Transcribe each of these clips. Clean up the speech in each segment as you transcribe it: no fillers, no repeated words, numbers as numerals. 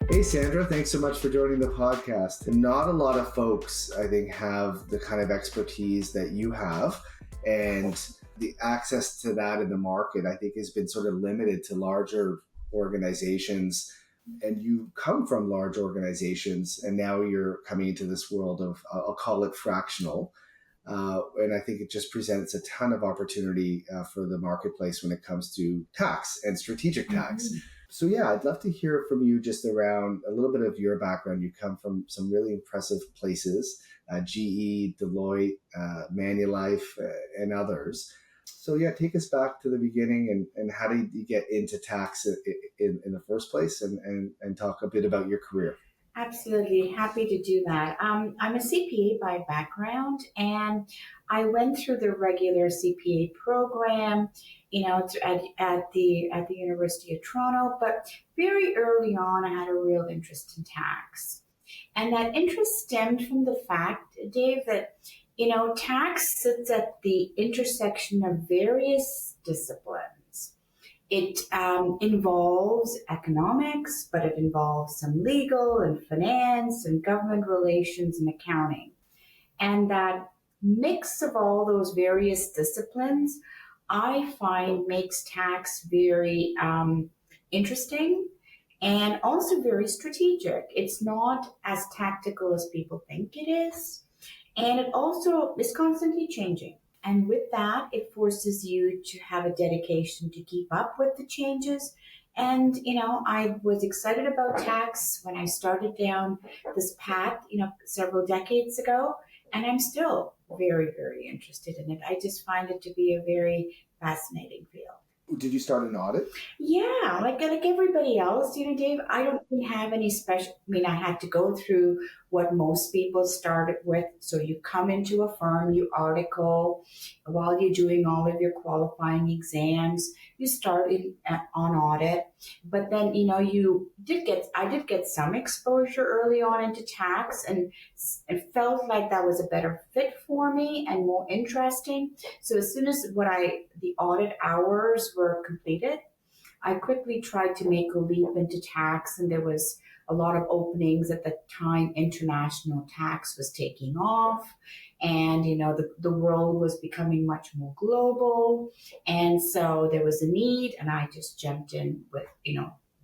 Hey, Sandra, thanks so much for joining the podcast. Not a lot of folks, I think, have the kind of expertise that you have, and the access to that in the market, I think, has been sort of limited to larger organizations. And you come from large organizations, and now you're coming into this world of, I'll call it fractional. And I think it just presents a ton of opportunity for the marketplace when it comes to tax and strategic tax. Mm-hmm. So yeah, I'd love to hear from you just around a little bit of your background. You come from some really impressive places, GE, Deloitte, Manulife, and others. So yeah, take us back to the beginning and how did you get into tax in the first place, and talk a bit about your career. Absolutely. Happy to do that. I'm a CPA by background, and I went through the regular CPA program, at the University of Toronto. But very early on, I had a real interest in tax. And that interest stemmed from the fact, Dave, that, tax sits at the intersection of various disciplines. It involves economics, but it involves some legal and finance and government relations and accounting. And that mix of all those various disciplines, I find, makes tax very interesting and also very strategic. It's not as tactical as people think it is. And it also is constantly changing. And with that, it forces you to have a dedication to keep up with the changes. And, I was excited about tax when I started down this path, several decades ago. And I'm still very, very interested in it. I just find it to be a very fascinating field. Did you start an audit? Yeah, like everybody else, Dave, I don't have any special, I had to go through what most people started with. So you come into a firm, you article, while you're doing all of your qualifying exams, you start on audit. But then, I did get some exposure early on into tax, and it felt like that was a better fit for me and more interesting. So as soon as the audit hours were completed, I quickly tried to make a leap into tax, and there was a lot of openings at the time. International tax was taking off, and the world was becoming much more global, and so there was a need, and I just jumped in with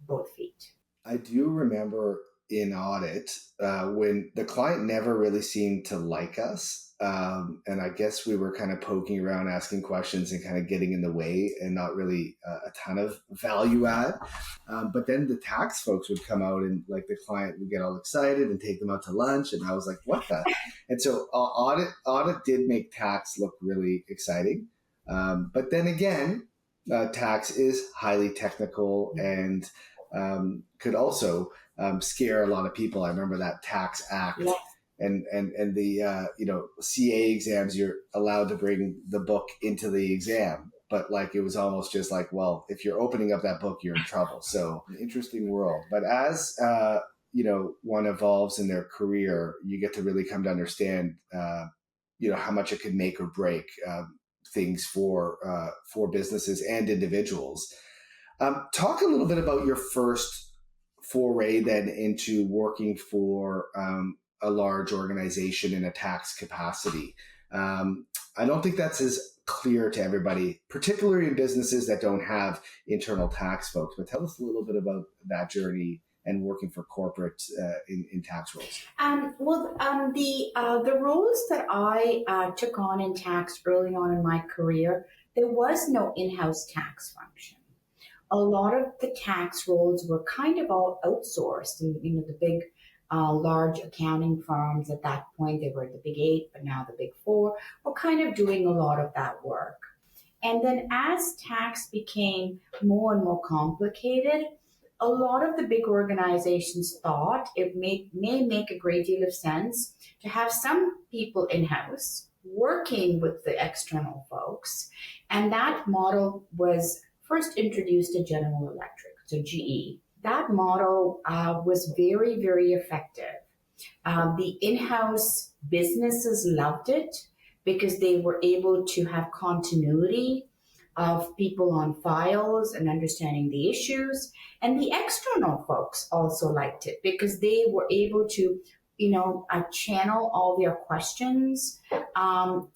both feet. I do remember in audit when the client never really seemed to like us. And I guess we were kind of poking around, asking questions and kind of getting in the way, and not really a ton of value add. But then the tax folks would come out, and like the client would get all excited and take them out to lunch. And I was like, what the? And so audit did make tax look really exciting. But then again, tax is highly technical and could also scare a lot of people. I remember that Tax Act. Yeah. And the CA exams, you're allowed to bring the book into the exam, but like it was almost just like, well, if you're opening up that book, you're in trouble. So an interesting world. But as one evolves in their career, you get to really come to understand how much it could make or break things for businesses and individuals. Talk a little bit about your first foray then into working for a large organization in a tax capacity. I don't think that's as clear to everybody, particularly in businesses that don't have internal tax folks. But tell us a little bit about that journey and working for corporate in tax roles. The roles that I took on in tax early on in my career, there was no in-house tax function. A lot of the tax roles were kind of all outsourced, and the big large accounting firms at that point, they were the big 8, but now the big 4, were kind of doing a lot of that work. And then as tax became more and more complicated, a lot of the big organizations thought it may make a great deal of sense to have some people in-house working with the external folks. And that model was first introduced to General Electric, so GE. That model was very, very effective. The in-house businesses loved it because they were able to have continuity of people on files and understanding the issues. And the external folks also liked it because they were able to, channel all their questions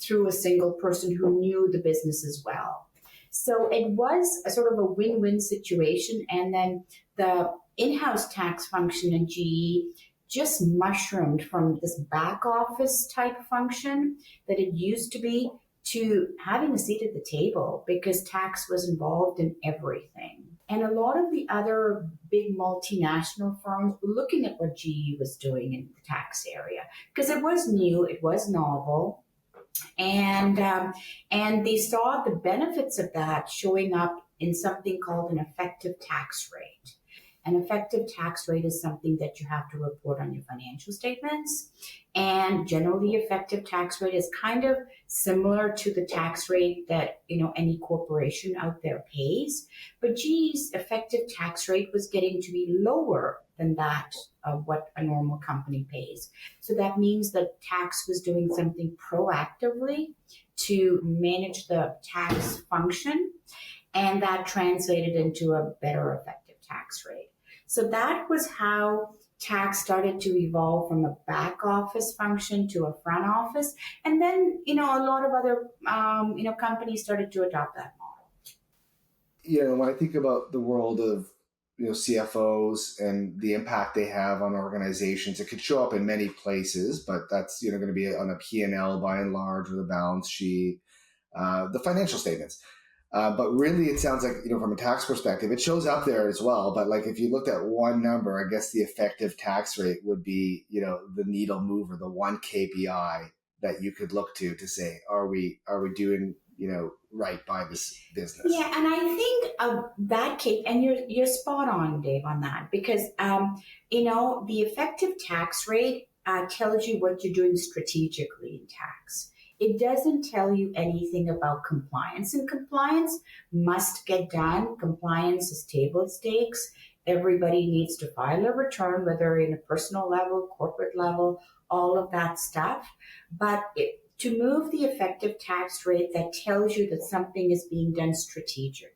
through a single person who knew the business as well. So it was a sort of a win-win situation. And then the in-house tax function in GE just mushroomed from this back office type function that it used to be to having a seat at the table because tax was involved in everything. And a lot of the other big multinational firms were looking at what GE was doing in the tax area because it was new, it was novel, and they saw the benefits of that showing up in something called an effective tax rate. An effective tax rate is something that you have to report on your financial statements. And generally, effective tax rate is kind of similar to the tax rate that any corporation out there pays. But GE's effective tax rate was getting to be lower than that of what a normal company pays. So that means that tax was doing something proactively to manage the tax function, and that translated into a better effective tax rate. So that was how tax started to evolve from a back office function to a front office. And then, a lot of other, companies started to adopt that model. When I think about the world of, CFOs and the impact they have on organizations, it could show up in many places, but that's, going to be on a P&L by and large, or the balance sheet, the financial statements. But really, it sounds like, from a tax perspective, it shows up there as well. But like, if you looked at one number, I guess the effective tax rate would be, the needle mover, the one KPI that you could look to say, are we doing, right by this business? Yeah, and I think that case, and you're spot on, Dave, on that, because the effective tax rate tells you what you're doing strategically in tax. It doesn't tell you anything about compliance, and compliance must get done. Compliance is table stakes. Everybody needs to file a return, whether in a personal level, corporate level, all of that stuff. But to move the effective tax rate, that tells you that something is being done strategically.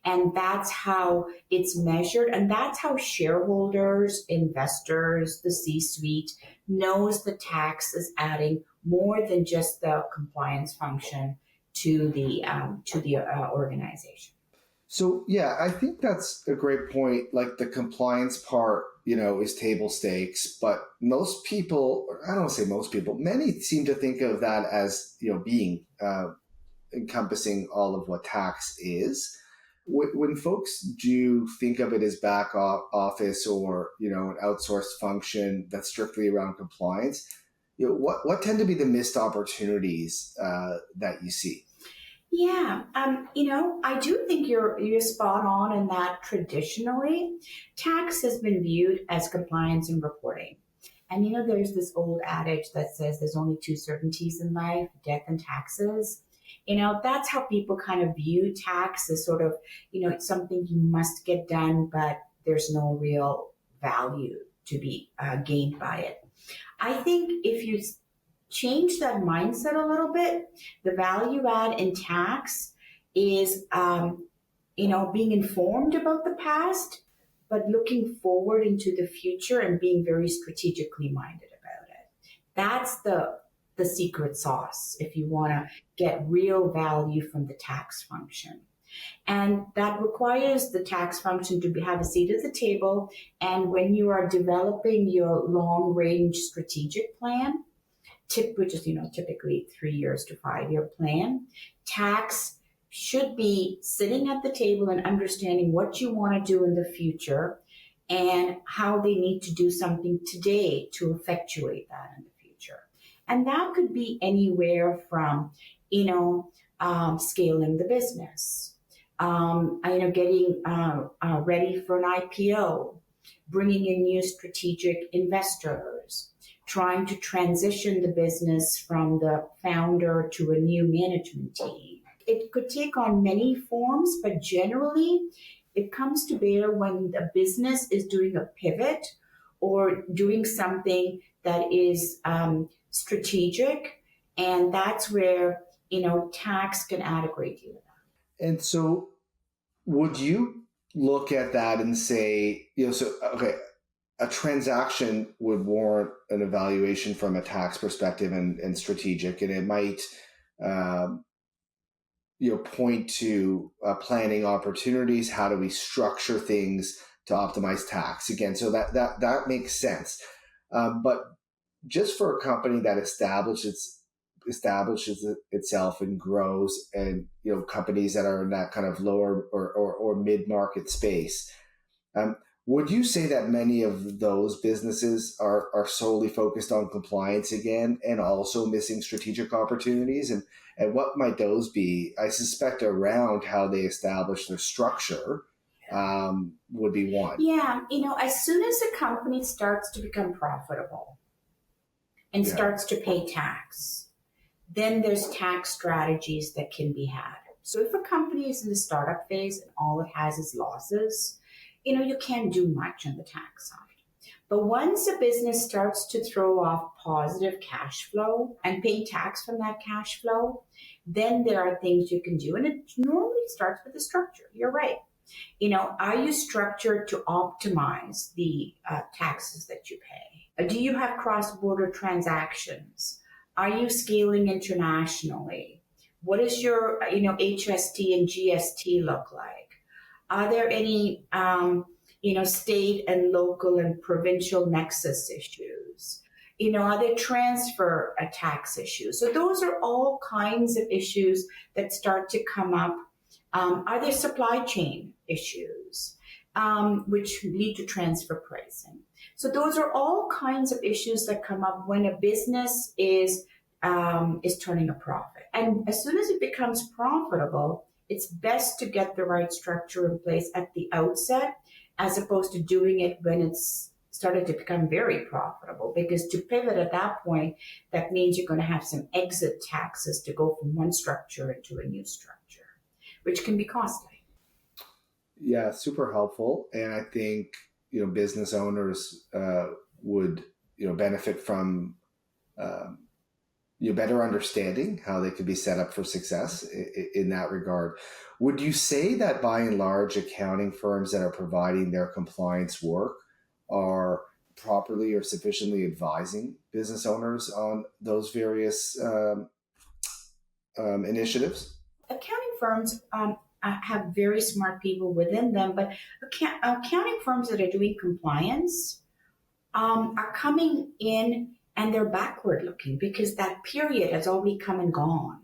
And that's how it's measured. And that's how shareholders, investors, the C-suite knows the tax is adding more than just the compliance function to the organization. So, yeah, I think that's a great point. Like, the compliance part, is table stakes, but most people, or I don't want to say most people, many seem to think of that as, being encompassing all of what tax is. When folks do think of it as back office or, an outsourced function that's strictly around compliance, what tend to be the missed opportunities that you see? Yeah, I do think you're spot on in that traditionally, tax has been viewed as compliance and reporting. And there's this old adage that says there's only two certainties in life, death and taxes. That's how people kind of view tax as sort of, it's something you must get done, but there's no real value to be gained by it. I think if you change that mindset a little bit, the value add in tax is, being informed about the past, but looking forward into the future and being very strategically minded about it. That's the secret sauce if you want to get real value from the tax function. And that requires the tax function to have a seat at the table. And when you are developing your long-range strategic plan, which is typically 3 years to 5 year plan, tax should be sitting at the table and understanding what you want to do in the future and how they need to do something today to effectuate that in the future. And that could be anywhere from, scaling the business, getting ready for an IPO, bringing in new strategic investors, trying to transition the business from the founder to a new management team. It could take on many forms, but generally it comes to bear when the business is doing a pivot or doing something that is strategic And that's where, tax can add a great deal of And so would you look at that and say, so, okay, a transaction would warrant an evaluation from a tax perspective and strategic, and it might, um, point to planning opportunities. How do we structure things to optimize tax? Again, so that makes sense. But just for a company that establishes itself and grows, and companies that are in that kind of lower or mid-market space, um, would you say that many of those businesses are solely focused on compliance again and also missing strategic opportunities? And what might those be? I suspect around how they establish their structure would be one. yeah, as soon as a company starts to become profitable and Yeah. starts to pay tax, then there's tax strategies that can be had. So if a company is in the startup phase and all it has is losses, you can't do much on the tax side. But once a business starts to throw off positive cash flow and pay tax from that cash flow, then there are things you can do. And it normally starts with the structure. You're right. Are you structured to optimize the taxes that you pay? Do you have cross-border transactions? Are you scaling internationally? What does your, HST and GST look like? Are there any, state and local and provincial nexus issues? Are there transfer tax issues? So those are all kinds of issues that start to come up. Are there supply chain issues, which lead to transfer pricing? So those are all kinds of issues that come up when a business is turning a profit. And as soon as it becomes profitable, it's best to get the right structure in place at the outset, as opposed to doing it when it's started to become very profitable. Because to pivot at that point, that means you're going to have some exit taxes to go from one structure into a new structure, which can be costly. Yeah, super helpful. And I think, business owners would, benefit from better understanding how they could be set up for success in that regard. Would you say that by and large, accounting firms that are providing their compliance work are properly or sufficiently advising business owners on those various initiatives? Accounting firms have very smart people within them, but accounting firms that are doing compliance are coming in and they're backward looking because that period has already come and gone.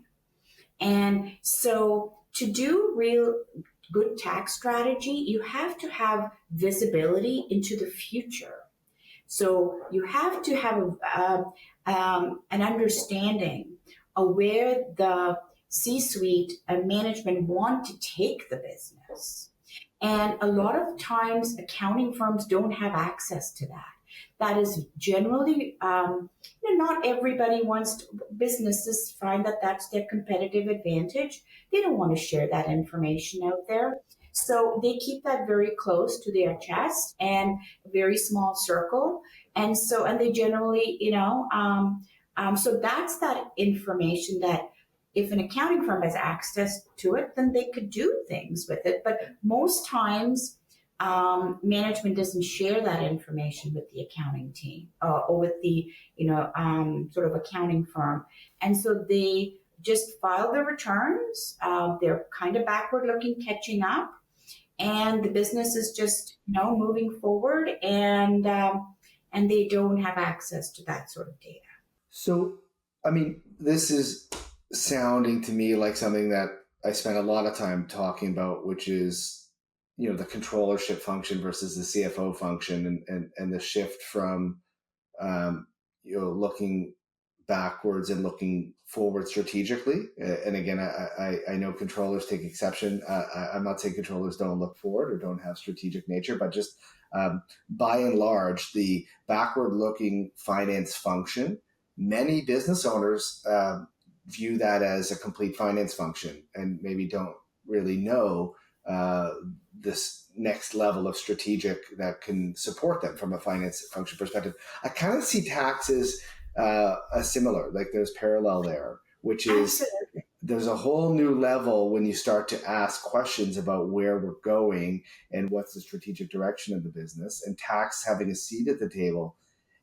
And so to do real good tax strategy, you have to have visibility into the future. So you have to have an understanding of where the C-suite and management want to take the business. And a lot of times accounting firms don't have access to that. That is generally, not everybody wants to, businesses find that that's their competitive advantage. They don't want to share that information out there. So they keep that very close to their chest and a very small circle. And they generally, so that's that information that if an accounting firm has access to it, then they could do things with it. But most times, management doesn't share that information with the accounting team or with the, sort of accounting firm. And so they just file their returns. They're kind of backward looking, catching up. And the business is just, moving forward and they don't have access to that sort of data. So, I mean, this is sounding to me like something that I spent a lot of time talking about, which is, the controllership function versus the CFO function, and the shift from, looking backwards and looking forward strategically. And again, I know controllers take exception. I'm not saying controllers don't look forward or don't have strategic nature, but just by and large, the backward looking finance function, many business owners view that as a complete finance function and maybe don't really know this next level of strategic that can support them from a finance function perspective. I kind of see taxes a similar, like there's parallel there, which is Absolutely. there's a whole new level when you start to ask questions about where we're going and what's the strategic direction of the business, and tax having a seat at the table.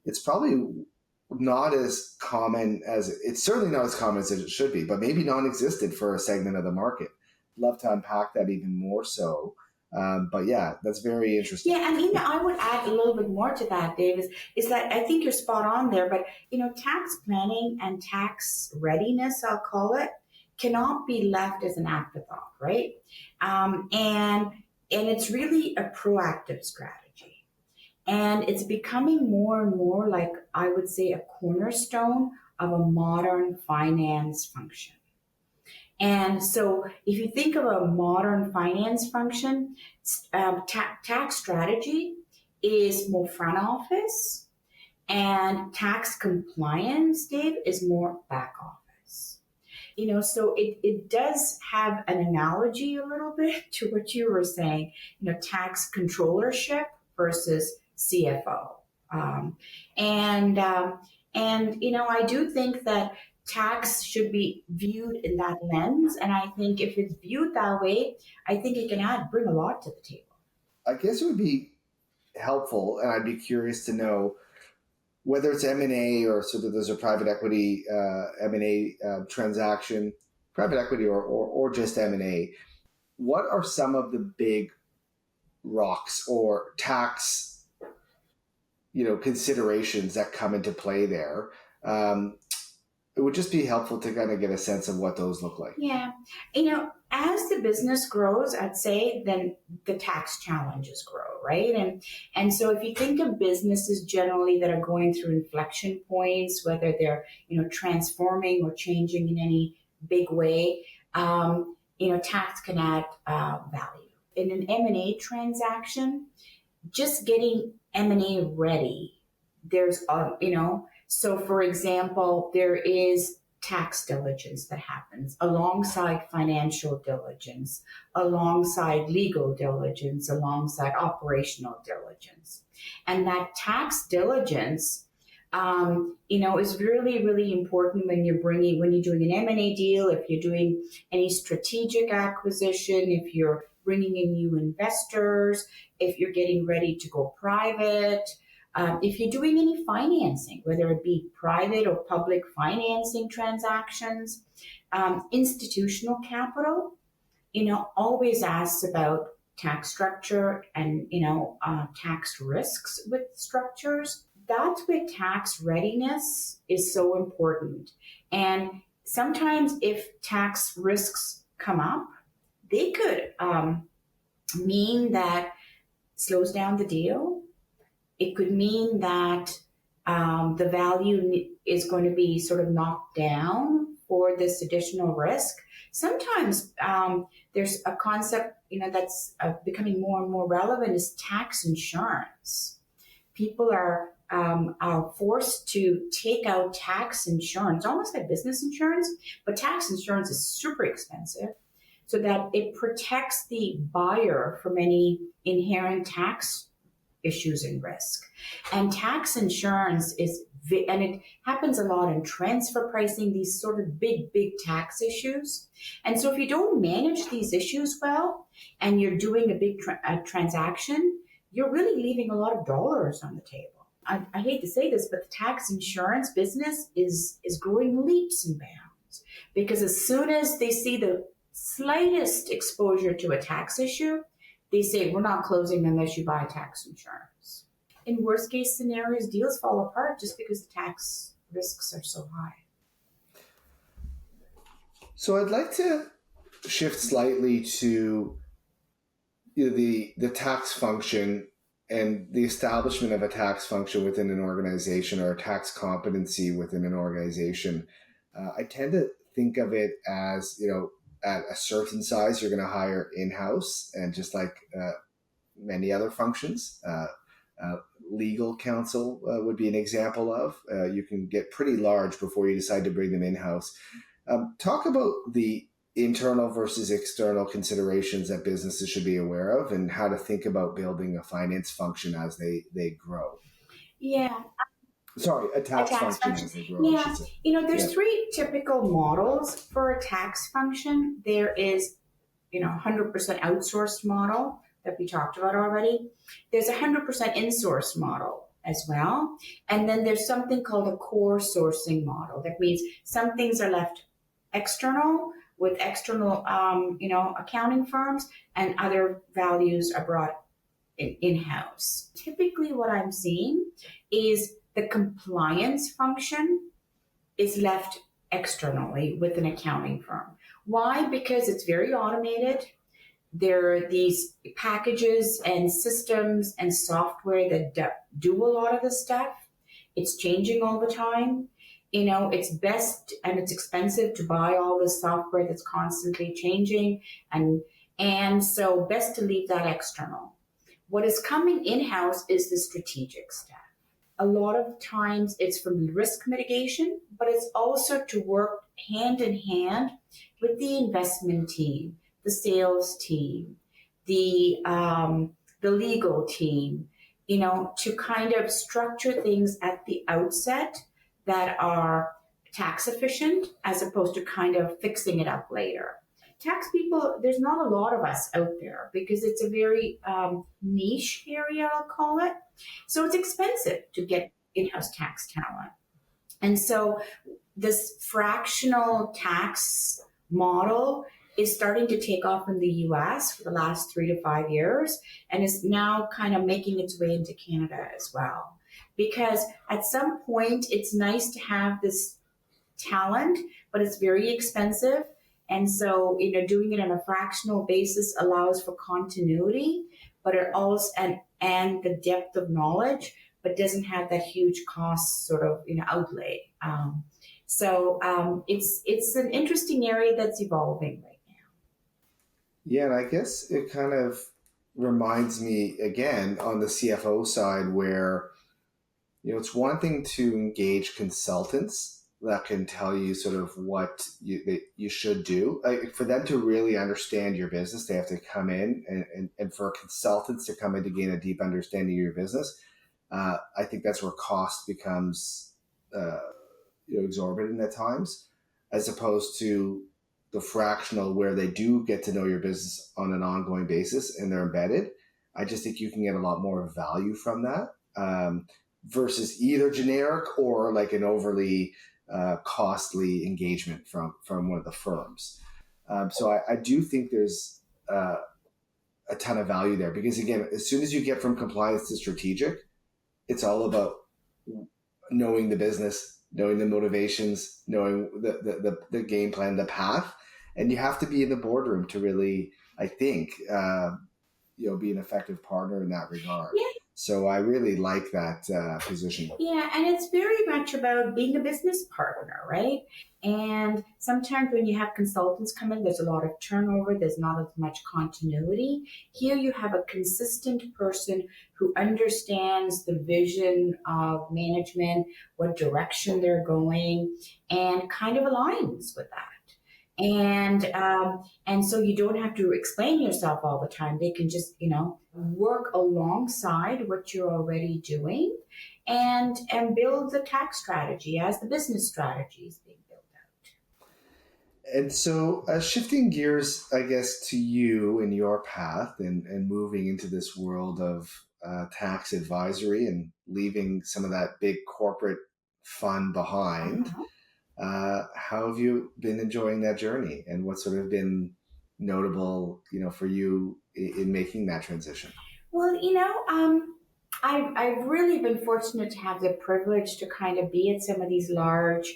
It's probably not as common as it's certainly not as common as it should be, but maybe non-existent for a segment of the market. Love to unpack that even more so. But yeah, that's very interesting. Yeah, and I would add a little bit more to that, Dave, is that I think you're spot on there, but tax planning and tax readiness, I'll call it, cannot be left as an afterthought, right? And it's really a proactive strategy. And it's becoming more and more like I would say a cornerstone of a modern finance function. And so, if you think of a modern finance function, tax strategy is more front office, and tax compliance, Dave, is more back office. So it does have an analogy a little bit to what you were saying, tax controllership versus CFO. Um, and I do think that tax should be viewed in that lens. And I think if it's viewed that way, I think it can bring a lot to the table. I guess it would be helpful, and I'd be curious to know whether it's M&A or sort of there's a private equity M&A transaction, private equity or just M&A. What are some of the big rocks or tax, considerations that come into play there? It would just be helpful to kind of get a sense of what those look like. Yeah. As the business grows, I'd say then the tax challenges grow, right? And so if you think of businesses generally that are going through inflection points, whether they're, transforming or changing in any big way, tax can add value. In an M&A transaction, just getting M&A ready, there's, so for example, there is tax diligence that happens alongside financial diligence, alongside legal diligence, alongside operational diligence. And that tax diligence, is really, really important when you're doing an M&A deal, if you're doing any strategic acquisition, if you're bringing in new investors, if you're getting ready to go private, if you're doing any financing, whether it be private or public financing transactions, institutional capital, always asks about tax structure and, tax risks with structures. That's where tax readiness is so important. And sometimes if tax risks come up, they could mean that slows down the deal. It could mean that the value is going to be sort of knocked down for this additional risk. Sometimes there's a concept, that's becoming more and more relevant is tax insurance. People are forced to take out tax insurance, almost like business insurance, but tax insurance is super expensive, so that it protects the buyer from any inherent tax issues and risk. And tax insurance and it happens a lot in transfer pricing, these sort of big tax issues. And so if you don't manage these issues well, and you're doing a big transaction, you're really leaving a lot of dollars on the table. I hate to say this, but the tax insurance business is growing leaps and bounds, because as soon as they see the slightest exposure to a tax issue, they say, we're not closing unless you buy tax insurance. In worst case scenarios, deals fall apart just because the tax risks are so high. So I'd like to shift slightly to the tax function and the establishment of a tax function within an organization, or a tax competency within an organization. I tend to think of it as, at a certain size, you're going to hire in-house, and just like many other functions, legal counsel would be an example of. You can get pretty large before you decide to bring them in-house. Talk about the internal versus external considerations that businesses should be aware of, and how to think about building a finance function as they grow. Yeah. Sorry, a A tax tax function function. as they grow, I should Yeah, say. there's Yeah. three typical models for a tax function. There is, 100% outsourced model that we talked about already. There's a 100% insourced model as well. And then there's something called a core sourcing model. That means some things are left external with external, accounting firms, and other values are brought in-house. Typically what I'm seeing is the compliance function is left externally with an accounting firm. Why? Because it's very automated. There are these packages and systems and software that do a lot of the stuff. It's changing all the time. It's best and it's expensive to buy all this software that's constantly changing, and so best to leave that external. What is coming in-house is the strategic stuff. A lot of times it's from risk mitigation, but it's also to work hand in hand with the investment team, the sales team, the legal team, to kind of structure things at the outset that are tax efficient as opposed to kind of fixing it up later. Tax people, there's not a lot of us out there because it's a very niche area, I'll call it. So it's expensive to get in-house tax talent. And so this fractional tax model is starting to take off in the US for the last 3 to 5 years, and is now kind of making its way into Canada as well. Because at some point, it's nice to have this talent, but it's very expensive. And so, doing it on a fractional basis allows for continuity, but it also, and the depth of knowledge, but doesn't have that huge cost sort of, outlay. It's an interesting area that's evolving right now. Yeah, and I guess it kind of reminds me again on the CFO side where, it's one thing to engage consultants that can tell you sort of what you should do. Like for them to really understand your business, they have to come in, and for consultants to come in to gain a deep understanding of your business. I think that's where cost becomes uh, exorbitant at times, as opposed to the fractional where they do get to know your business on an ongoing basis and they're embedded. I just think you can get a lot more value from that versus either generic or like an overly costly engagement from one of the firms. So I do think there's a ton of value there because again, as soon as you get from compliance to strategic, it's all about knowing the business, knowing the motivations, knowing the game plan, the path, and you have to be in the boardroom to really, I think, be an effective partner in that regard. Yeah, So I really like that position. yeah, and it's very much about being a business partner, right? And sometimes when you have consultants come in, there's a lot of turnover, there's not as much continuity. Here you have a consistent person who understands the vision of management, what direction they're going, and kind of aligns with that. And so you don't have to explain yourself all the time. They can just work alongside what you're already doing, and build the tax strategy as the business strategy is being built out. And so, shifting gears, I guess, to you and your path and moving into this world of tax advisory and leaving some of that big corporate fun behind. Uh-huh. How have you been enjoying that journey, and what's sort of been notable, for you in making that transition? Well, I've really been fortunate to have the privilege to kind of be at some of these large,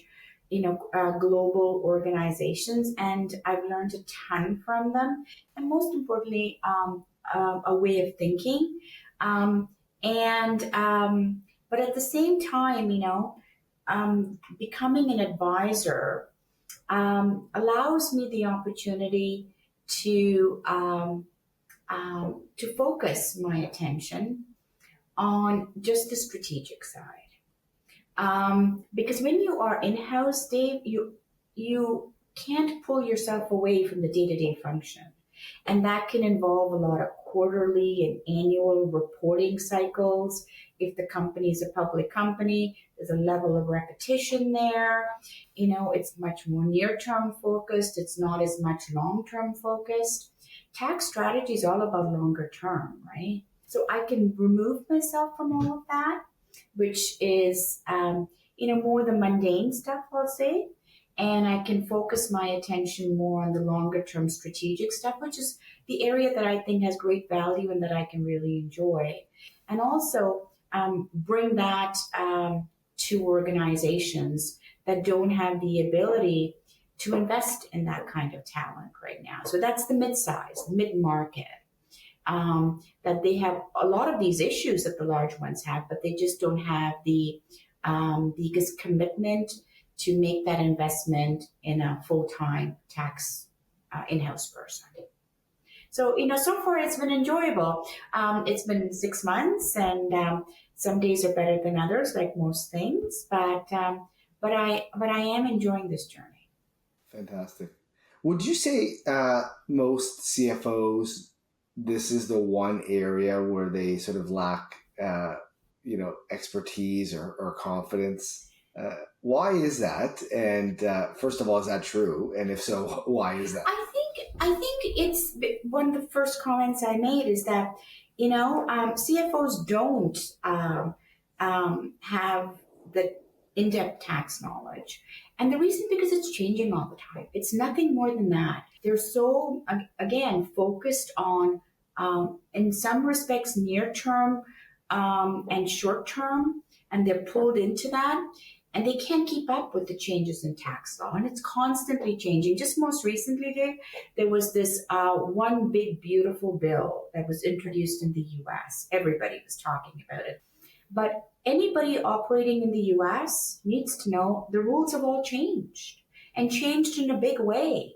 global organizations, and I've learned a ton from them, and most importantly, a way of thinking, and but at the same time, becoming an advisor allows me the opportunity to focus my attention on just the strategic side. Because when you are in-house, Dave, you can't pull yourself away from the day-to-day function. And that can involve a lot of quarterly and annual reporting cycles. If the company is a public company, there's a level of repetition there. It's much more near-term focused. It's not as much long-term focused. Tax strategy is all about longer term, right? So I can remove myself from all of that, which is, more the mundane stuff, I'll say. And I can focus my attention more on the longer term strategic stuff, which is the area that I think has great value and that I can really enjoy. And also bring that to organizations that don't have the ability to invest in that kind of talent right now. So that's the mid-size, mid-market. That they have a lot of these issues that the large ones have, but they just don't have the commitment to make that investment in a full-time tax in-house person. So, so far it's been enjoyable. It's been 6 months, and some days are better than others, like most things. But I am enjoying this journey. Fantastic. Would you say most CFOs, this is the one area where they sort of lack, expertise or confidence? Why is that? And first of all, is that true? And if so, why is that? I think it's one of the first comments I made is that CFOs don't have the in-depth tax knowledge, and the reason because it's changing all the time. It's nothing more than that. They're so again focused on, in some respects, near term and short term, and they're pulled into that. And they can't keep up with the changes in tax law, and it's constantly changing. Just most recently, there was this one big, beautiful bill that was introduced in the U.S. Everybody was talking about it. But anybody operating in the U.S. needs to know the rules have all changed, and changed in a big way.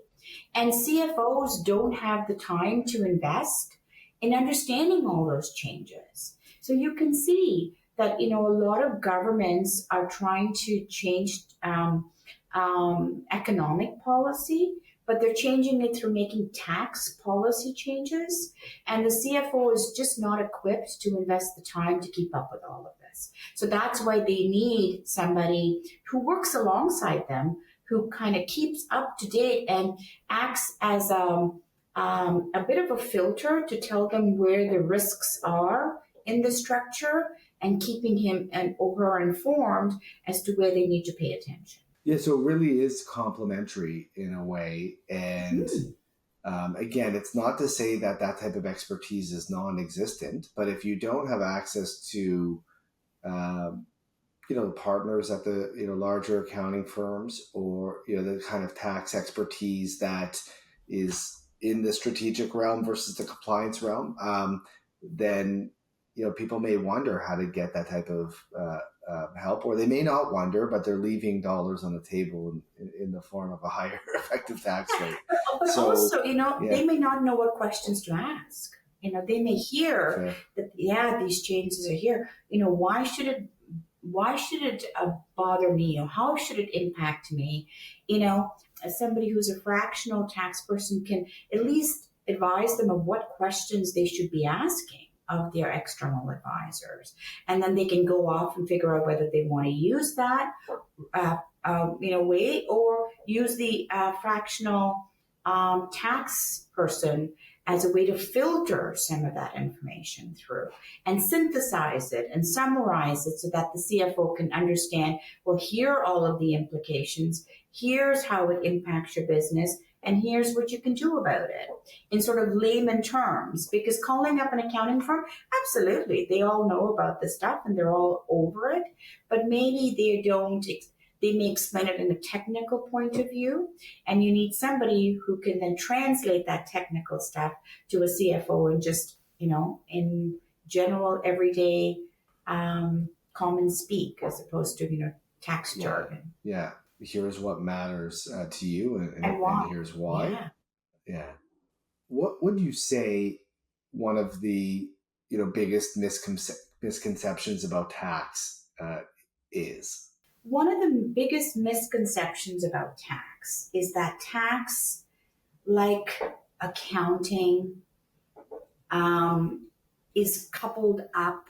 And CFOs don't have the time to invest in understanding all those changes. So you can see that a lot of governments are trying to change economic policy, but they're changing it through making tax policy changes. And the CFO is just not equipped to invest the time to keep up with all of this. So that's why they need somebody who works alongside them, who kind of keeps up to date and acts as a bit of a filter to tell them where the risks are in the structure, and keeping him or her informed as to where they need to pay attention. Yeah, so it really is complementary in a way. And again, it's not to say that that type of expertise is non-existent, but if you don't have access to, partners at the, larger accounting firms, or, the kind of tax expertise that is in the strategic realm versus the compliance realm, then people may wonder how to get that type of help, or they may not wonder, but they're leaving dollars on the table in the form of a higher effective tax rate. But also, they may not know what questions to ask. They may hear that, these changes are here. Why should it bother me? Or how should it impact me? As somebody who's a fractional tax person can at least advise them of what questions they should be asking of their external advisors. And then they can go off and figure out whether they want to use that way, or use the fractional tax person as a way to filter some of that information through and synthesize it and summarize it so that the CFO can understand, well, here are all of the implications, here's how it impacts your business, and here's what you can do about it in sort of layman terms. Because calling up an accounting firm, absolutely, they all know about this stuff and they're all over it, but maybe they may explain it in a technical point of view, and you need somebody who can then translate that technical stuff to a CFO in just, in general, everyday, common speak, as opposed to, tax jargon. Yeah. Here's what matters to you, and here's why. Yeah. What would you say one of the biggest misconceptions about tax is? One of the biggest misconceptions about tax is that tax, like accounting is coupled up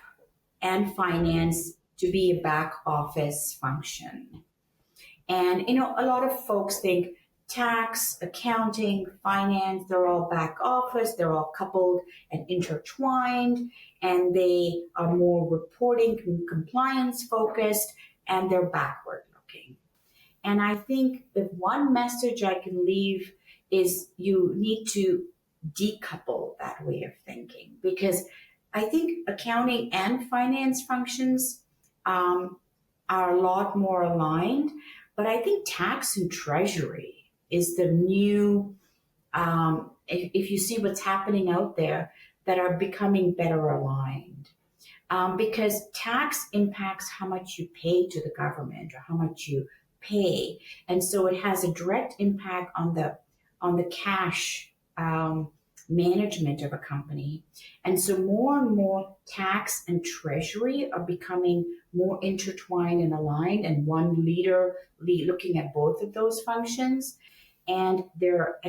and finance to be a back office function. And, a lot of folks think tax, accounting, finance, they're all back office, they're all coupled and intertwined, and they are more reporting and compliance focused, and they're backward looking. And I think the one message I can leave is you need to decouple that way of thinking, because I think accounting and finance functions are a lot more aligned. But I think tax and treasury is the new, if you see what's happening out there, that are becoming better aligned. Because tax impacts how much you pay to the government or how much you pay. And so it has a direct impact on the cash management of a company. And so more and more tax and treasury are becoming more intertwined and aligned, and one leader looking at both of those functions, and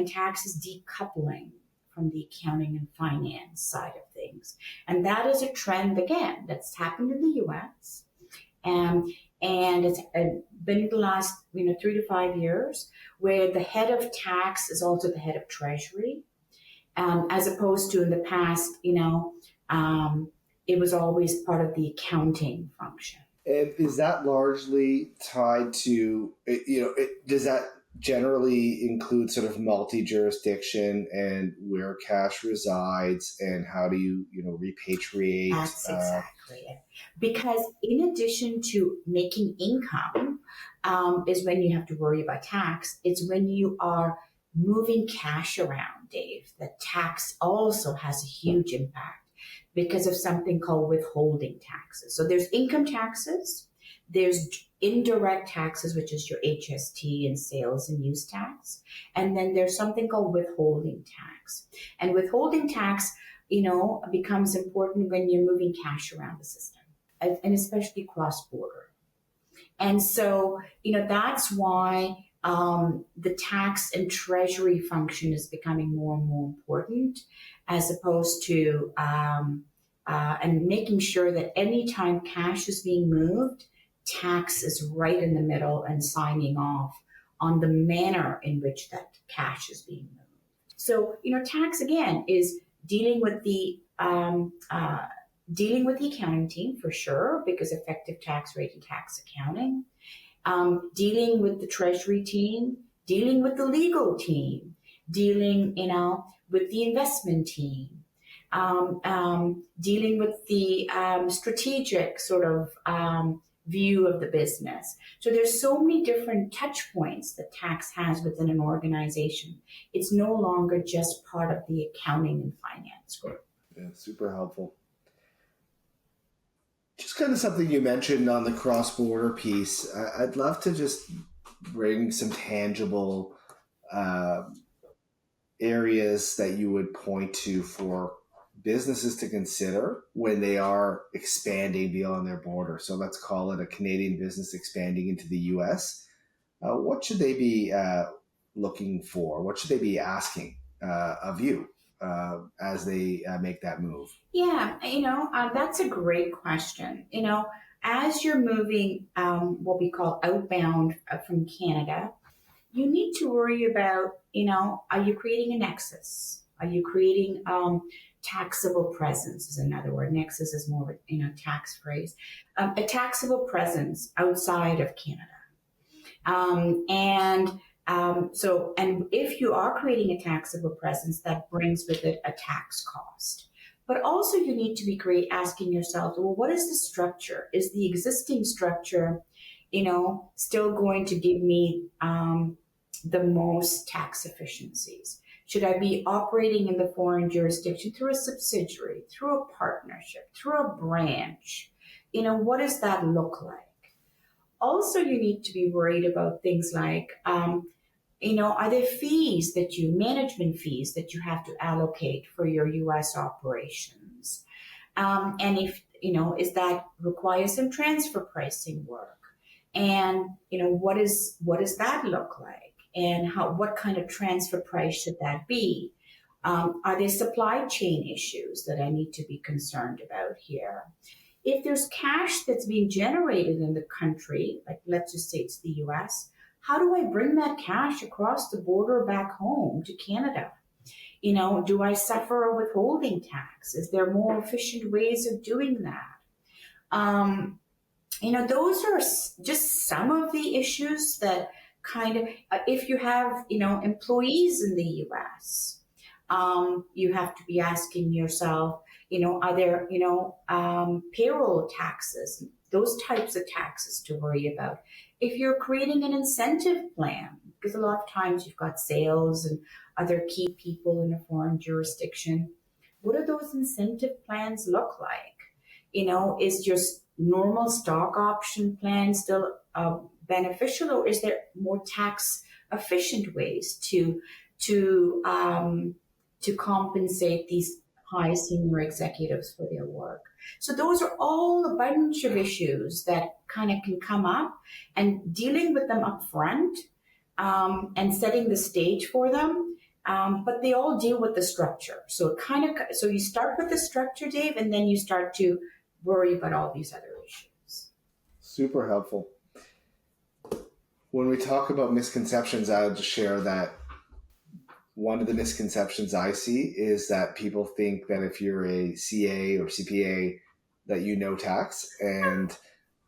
tax is decoupling from the accounting and finance side of things. And that is a trend, again, that's happened in the US. And it's been in the last 3 to 5 years, where the head of tax is also the head of treasury. As opposed to in the past, it was always part of the accounting function. And is that largely tied to, does that generally include sort of multi-jurisdiction and where cash resides and how do you, repatriate? That's exactly it. Because in addition to making income, is when you have to worry about tax. It's when you are moving cash around, Dave, that tax also has a huge impact because of something called withholding taxes. So there's income taxes, there's indirect taxes, which is your HST and sales and use tax, and then there's something called withholding tax. And withholding tax, becomes important when you're moving cash around the system, and especially cross-border. And so, that's why the tax and treasury function is becoming more and more important, as opposed to and making sure that anytime cash is being moved, tax is right in the middle and signing off on the manner in which that cash is being moved. So, tax again is dealing with the accounting team for sure, because effective tax rate and tax accounting. Dealing with the treasury team, dealing with the legal team, dealing, with the investment team, dealing with the strategic sort of view of the business. So there's so many different touch points that tax has within an organization. It's no longer just part of the accounting and finance group. Yeah, super helpful. Just kind of something you mentioned on the cross-border piece. I'd love to just bring some tangible areas that you would point to for businesses to consider when they are expanding beyond their border. So let's call it a Canadian business expanding into the US. What should they be looking for? What should they be asking of you as they make that move? Yeah, that's a great question. As you're moving what we call outbound from Canada, you need to worry about, are you creating a nexus? Are you creating taxable presence is another word. Nexus is more, tax phrase. A taxable presence outside of Canada. And if you are creating a taxable presence, that brings with it a tax cost. But also you need to be asking yourself, well, what is the structure? Is the existing structure, still going to give me the most tax efficiencies? Should I be operating in the foreign jurisdiction through a subsidiary, through a partnership, through a branch? What does that look like? Also, you need to be worried about things like, are there management fees that you have to allocate for your U.S. operations? And if, is that requires some transfer pricing work? And, what does that look like? And what kind of transfer price should that be? Are there supply chain issues that I need to be concerned about here? If there's cash that's being generated in the country, like let's just say it's the US, how do I bring that cash across the border back home to Canada? Do I suffer a withholding tax? Is there more efficient ways of doing that? Um, those are just some of the issues that kind of, if you have, employees in the US, you have to be asking yourself, are there, payroll taxes, those types of taxes to worry about. If you're creating an incentive plan, because a lot of times you've got sales and other key people in a foreign jurisdiction, what do those incentive plans look like? Is your normal stock option plan still beneficial, or is there more tax efficient ways to to compensate these high senior executives for their work? So those are all a bunch of issues that kind of can come up, and dealing with them up front, and setting the stage for them. But they all deal with the structure. So you start with the structure, Dave, and then you start to worry about all these other issues. Super helpful. When we talk about misconceptions, I'll just share that one of the misconceptions I see is that people think that if you're a CA or CPA, that you know tax. And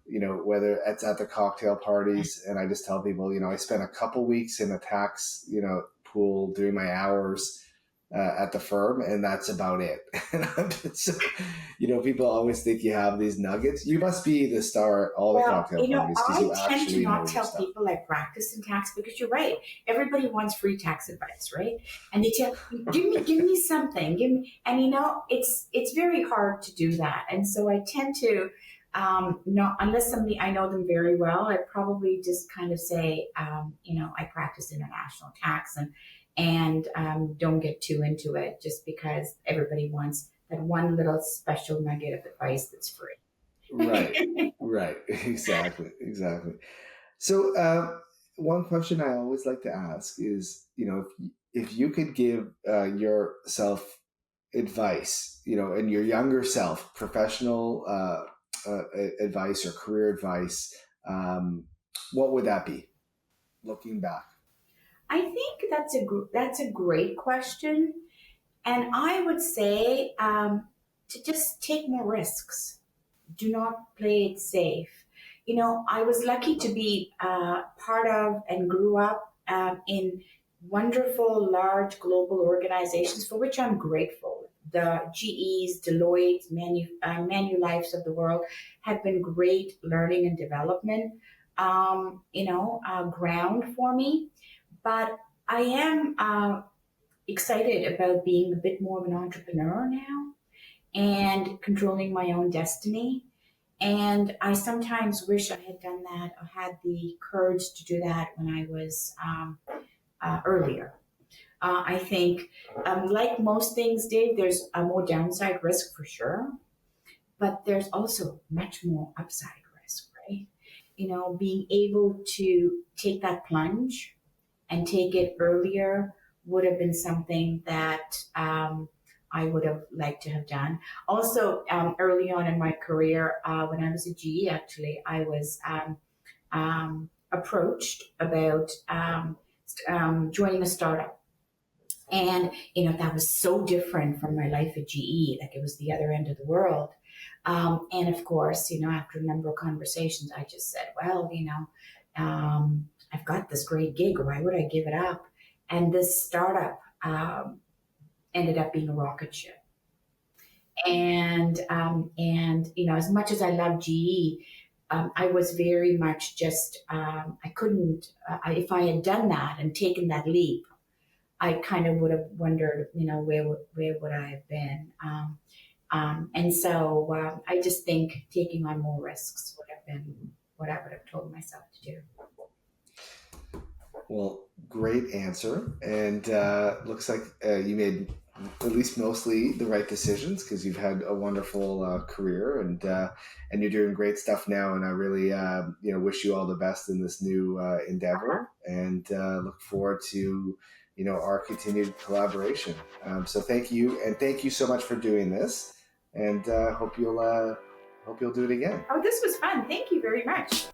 whether it's at the cocktail parties, and I just tell people, I spent a couple weeks in a tax, pool doing my hours at the firm, and that's about it. So, people always think you have these nuggets. You must be the star at all the cocktail parties because you I tend to actually know not your tell stuff. people I practice in tax, because you're right. Everybody wants free tax advice, right? And they tell, give me something, and it's very hard to do that. And so I tend to, not unless somebody I know them very well, I probably just kind of say, I practice international tax, and don't get too into it, just because everybody wants that one little special nugget of advice that's free. Right. Exactly. So, one question I always like to ask is, if you could give yourself advice, and your younger self, professional advice or career advice, what would that be? Looking back. I think that's a great question, and I would say, to just take more risks. Do not play it safe. I was lucky to be part of and grew up in wonderful, large global organizations for which I'm grateful. The GEs, Deloitte, Manulifes of the world have been great learning and development, ground for me. But I am excited about being a bit more of an entrepreneur now and controlling my own destiny. And I sometimes wish I had done that or had the courage to do that when I was earlier. I think, like most things, Dave, there's a more downside risk for sure, but there's also much more upside risk, right? Being able to take that plunge and take it earlier would have been something that I would have liked to have done. Also, early on in my career, when I was a GE, actually, I was approached about joining a startup. And, that was so different from my life at GE, like it was the other end of the world. And of course, after a number of conversations, I just said, well, I've got this great gig. Why would I give it up? And this startup ended up being a rocket ship. And as much as I love GE, I was very much just I couldn't. If I had done that and taken that leap, I kind of would have wondered, where would I have been? And so I just think taking on more risks would have been what I would have told myself to do. Well, great answer. And looks like you made at least mostly the right decisions because you've had a wonderful career and you're doing great stuff now. And I really wish you all the best in this new endeavor and look forward to our continued collaboration. So thank you, and thank you so much for doing this, and hope you'll do it again. Oh, this was fun. Thank you very much.